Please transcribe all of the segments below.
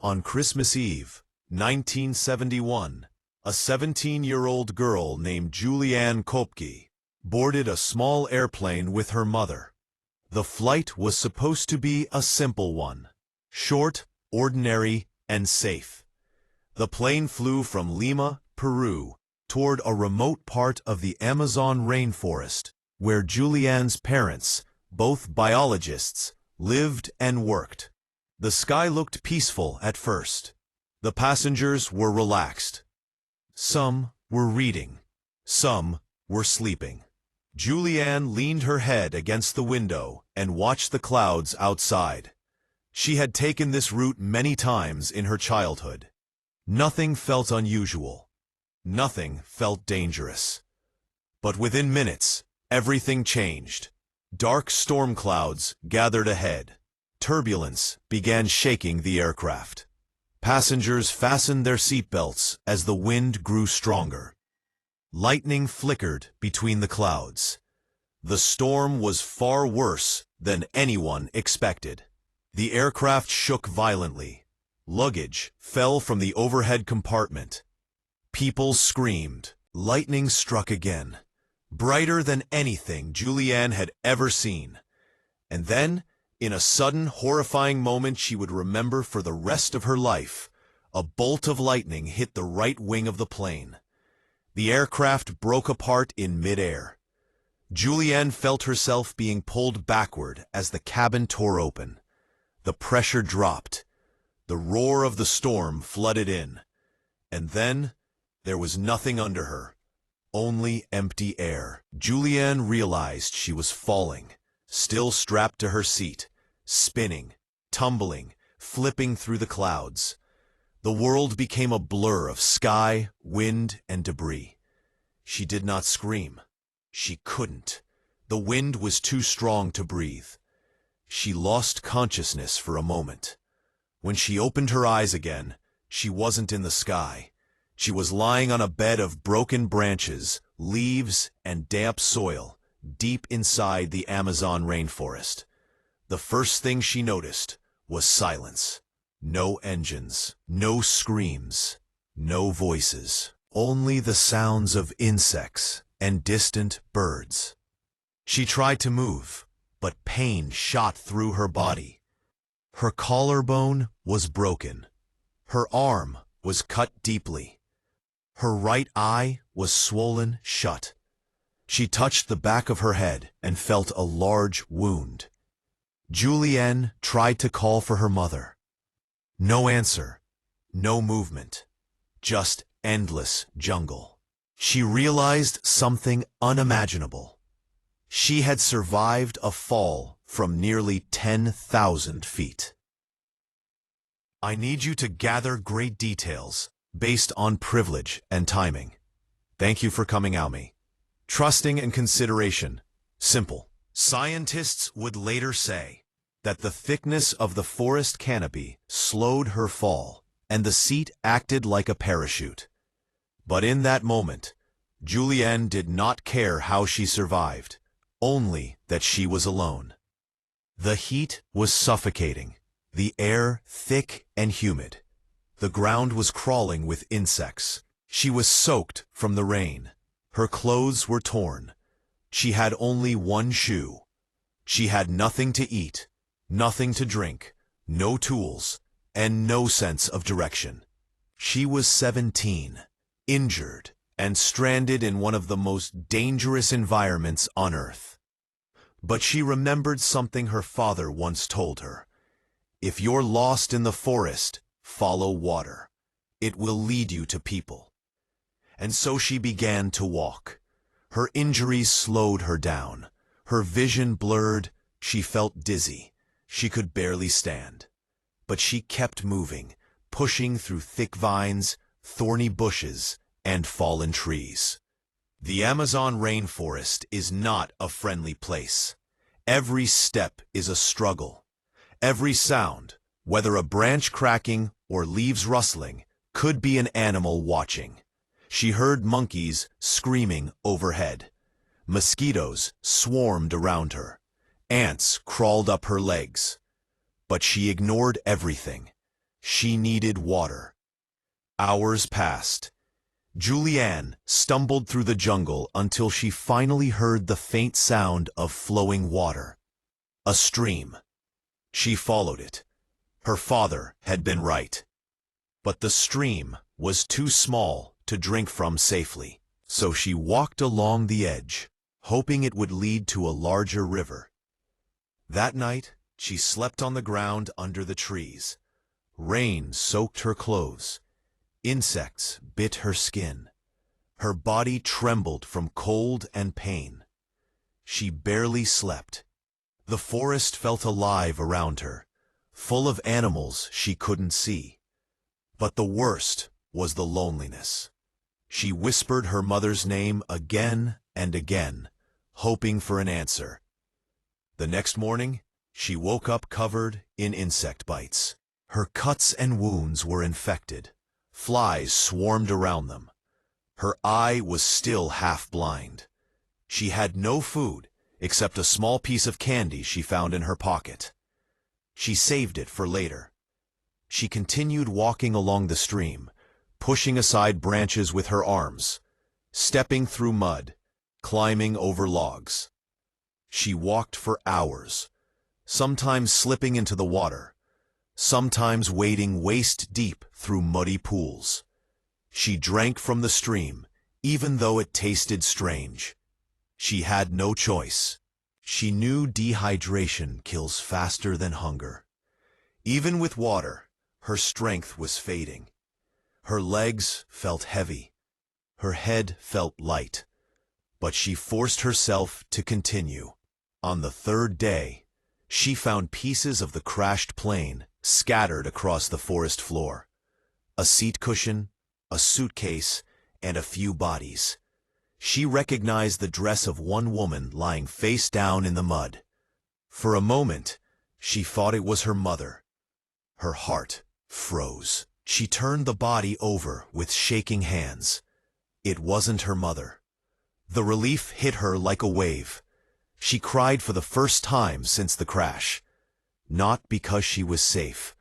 On Christmas Eve, 1971, a 17-year-old girl named Juliane Koepcke boarded a small airplane with her mother. The flight was supposed to be a simple one, short, ordinary, and safe. The plane flew from Lima, Peru, toward a remote part of the Amazon rainforest, where Juliane's parents, both biologists, lived and worked. The sky looked peaceful at first. The passengers were relaxed. Some were reading. Some were sleeping. Juliane leaned her head against the window and watched the clouds outside. She had taken this route many times in her childhood. Nothing felt unusual. Nothing felt dangerous. But within minutes, everything changed. Dark storm clouds gathered ahead. Turbulence began shaking the aircraft. Passengers fastened their seatbelts as the wind grew stronger. Lightning flickered between the clouds. The storm was far worse than anyone expected. The aircraft shook violently. Luggage fell from the overhead compartment. People screamed. Lightning struck again, brighter than anything Juliane had ever seen. And then, in a sudden, horrifying moment she would remember for the rest of her life, a bolt of lightning hit the right wing of the plane. The aircraft broke apart in midair. Juliane felt herself being pulled backward as the cabin tore open. The pressure dropped. The roar of the storm flooded in. And then, there was nothing under her. Only empty air. Juliane realized she was falling, still strapped to her seat, spinning, tumbling, flipping through the clouds. The world became a blur of sky, wind, and debris. She did not scream. She couldn't. The wind was too strong to breathe. She lost consciousness for a moment. When she opened her eyes again, she wasn't in the sky. She was lying on a bed of broken branches, leaves, and damp soil, deep inside the Amazon rainforest. The first thing she noticed was silence. No engines, no screams, no voices, only the sounds of insects and distant birds. She tried to move, but pain shot through her body. Her collarbone was broken. Her arm was cut deeply. Her right eye was swollen shut. She touched the back of her head and felt a large wound. Juliane tried to call for her mother. No answer, no movement, just endless jungle. She realized something unimaginable. She had survived a fall from nearly 10,000 feet. I need you to gather great details based on privilege and timing. Thank you for coming out me. Trusting and consideration. Simple. Scientists would later say that the thickness of the forest canopy slowed her fall, and the seat acted like a parachute. But in that moment, Juliane did not care how she survived, only that she was alone. The heat was suffocating, the air thick and humid. The ground was crawling with insects. She was soaked from the rain. Her clothes were torn. She had only one shoe. She had nothing to eat, nothing to drink, no tools, and no sense of direction. She was 17, injured, and stranded in one of the most dangerous environments on Earth. But she remembered something her father once told her. If you're lost in the forest, follow water. It will lead you to people. And so she began to walk. Her injuries slowed her down. Her vision blurred. She felt dizzy. She could barely stand. But she kept moving, pushing through thick vines, thorny bushes, and fallen trees. The Amazon rainforest is not a friendly place. Every step is a struggle. Every sound, whether a branch cracking or leaves rustling, could be an animal watching. She heard monkeys screaming overhead. Mosquitoes swarmed around her. Ants crawled up her legs. But she ignored everything. She needed water. Hours passed. Juliane stumbled through the jungle until she finally heard the faint sound of flowing water. A stream. She followed it. Her father had been right. But the stream was too small to drink from safely, so she walked along the edge, hoping it would lead to a larger river. That night, she slept on the ground under the trees. Rain soaked her clothes. Insects bit her skin. Her body trembled from cold and pain. She barely slept. The forest felt alive around her, full of animals she couldn't see. But the worst was the loneliness. She whispered her mother's name again and again, hoping for an answer. The next morning, she woke up covered in insect bites. Her cuts and wounds were infected. Flies swarmed around them. Her eye was still half blind. She had no food except a small piece of candy she found in her pocket. She saved it for later. She continued walking along the stream, pushing aside branches with her arms, stepping through mud, climbing over logs. She walked for hours, sometimes slipping into the water, sometimes wading waist-deep through muddy pools. She drank from the stream, even though it tasted strange. She had no choice. She knew dehydration kills faster than hunger. Even with water, her strength was fading. Her legs felt heavy. Her head felt light. But she forced herself to continue. On the third day, she found pieces of the crashed plane scattered across the forest floor. A seat cushion, a suitcase, and a few bodies. She recognized the dress of one woman lying face down in the mud. For a moment, she thought it was her mother. Her heart froze. She turned the body over with shaking hands. It wasn't her mother. The relief hit her like a wave. She cried for the first time since the crash. Not because she was safe,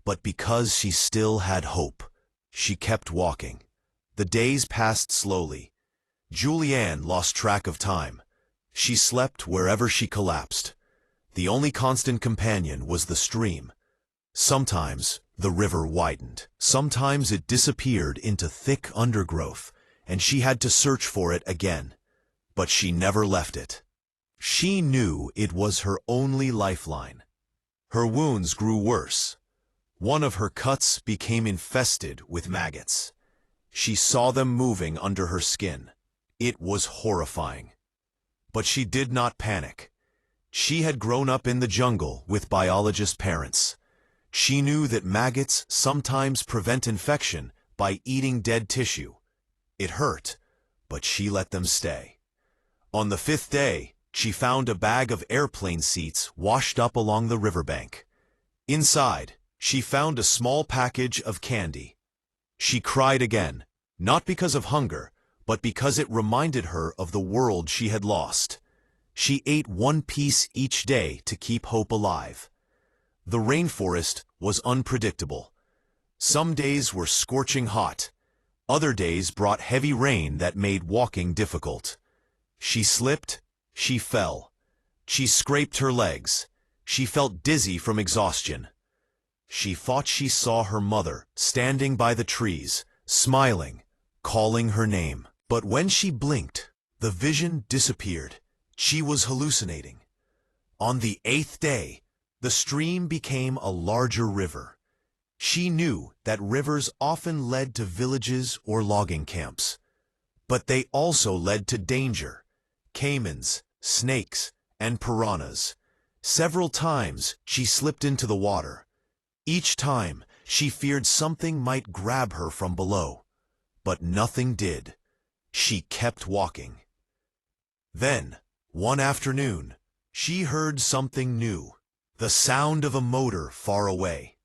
but because she still had hope. She kept walking. The days passed slowly. Juliane lost track of time. She slept wherever she collapsed. The only constant companion was the stream. Sometimes the river widened. Sometimes it disappeared into thick undergrowth, and she had to search for it again. But she never left it. She knew it was her only lifeline. Her wounds grew worse. One of her cuts became infested with maggots. She saw them moving under her skin. It was horrifying. But she did not panic. She had grown up in the jungle with biologist parents. She knew that maggots sometimes prevent infection by eating dead tissue. It hurt, but she let them stay. On the fifth day, she found a bag of airplane seats washed up along the riverbank. Inside, she found a small package of candy. She cried again, not because of hunger, but because it reminded her of the world she had lost. She ate one piece each day to keep hope alive. The rainforest was unpredictable. Some days were scorching hot. Other days brought heavy rain that made walking difficult. She slipped. She fell. She scraped her legs. She felt dizzy from exhaustion. She thought she saw her mother standing by the trees, smiling, calling her name. But when she blinked, the vision disappeared. She was hallucinating. On the 8th day, the stream became a larger river. She knew that rivers often led to villages or logging camps. But they also led to danger. Caimans, snakes, and piranhas. Several times she slipped into the water. Each time she feared something might grab her from below. But nothing did. She kept walking. Then, one afternoon, she heard something new. The sound of a motor far away.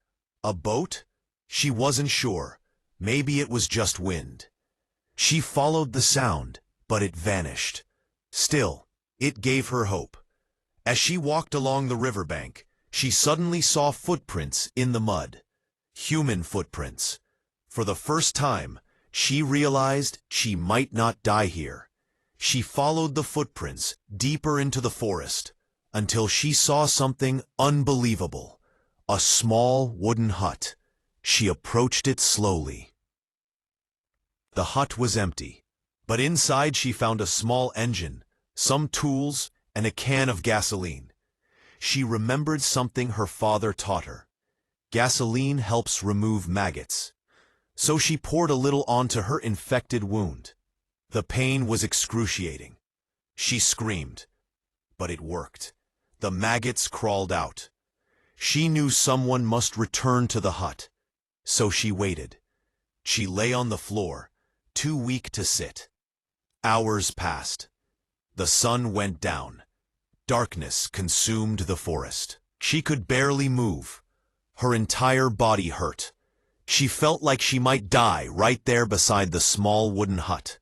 A boat? She wasn't sure. Maybe it was just wind. She followed the sound, but it vanished. Still, it gave her hope. As she walked along the riverbank, she suddenly saw footprints in the mud. Human footprints. For the first time, she realized she might not die here. She followed the footprints deeper into the forest until she saw something unbelievable. A small wooden hut. She approached it slowly. The hut was empty, but inside she found a small engine, some tools, and a can of gasoline. She remembered something her father taught her. Gasoline helps remove maggots. So she poured a little onto her infected wound. The pain was excruciating. She screamed, but it worked. The maggots crawled out. She knew someone must return to the hut, so she waited. She lay on the floor, too weak to sit. Hours passed. The sun went down. Darkness consumed the forest. She could barely move. Her entire body hurt. She felt like she might die right there beside the small wooden hut.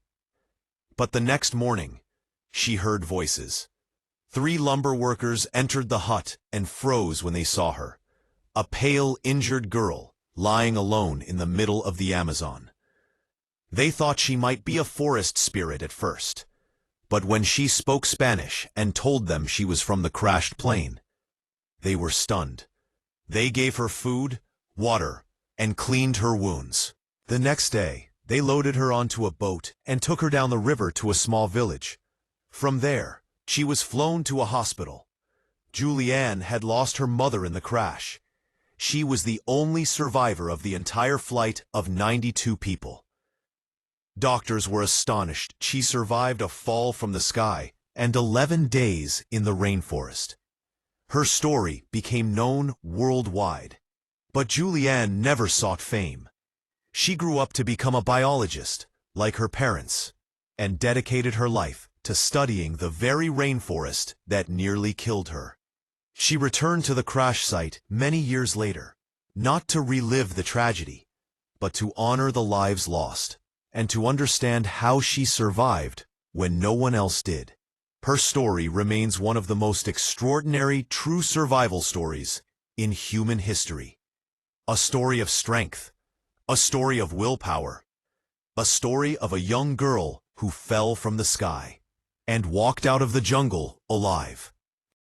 But the next morning, she heard voices. 3 lumber workers entered the hut and froze when they saw her. A pale, injured girl lying alone in the middle of the Amazon. They thought she might be a forest spirit at first. But when she spoke Spanish and told them she was from the crashed plane, they were stunned. They gave her food, water, and cleaned her wounds. The next day, they loaded her onto a boat and took her down the river to a small village. From there, she was flown to a hospital. Juliane had lost her mother in the crash. She was the only survivor of the entire flight of 92 people. Doctors were astonished she survived a fall from the sky and 11 days in the rainforest. Her story became known worldwide. But Juliane never sought fame. She grew up to become a biologist, like her parents, and dedicated her life to studying the very rainforest that nearly killed her. She returned to the crash site many years later, not to relive the tragedy, but to honor the lives lost, and to understand how she survived when no one else did. Her story remains one of the most extraordinary true survival stories in human history. A story of strength, a story of willpower, a story of a young girl who fell from the sky and walked out of the jungle alive.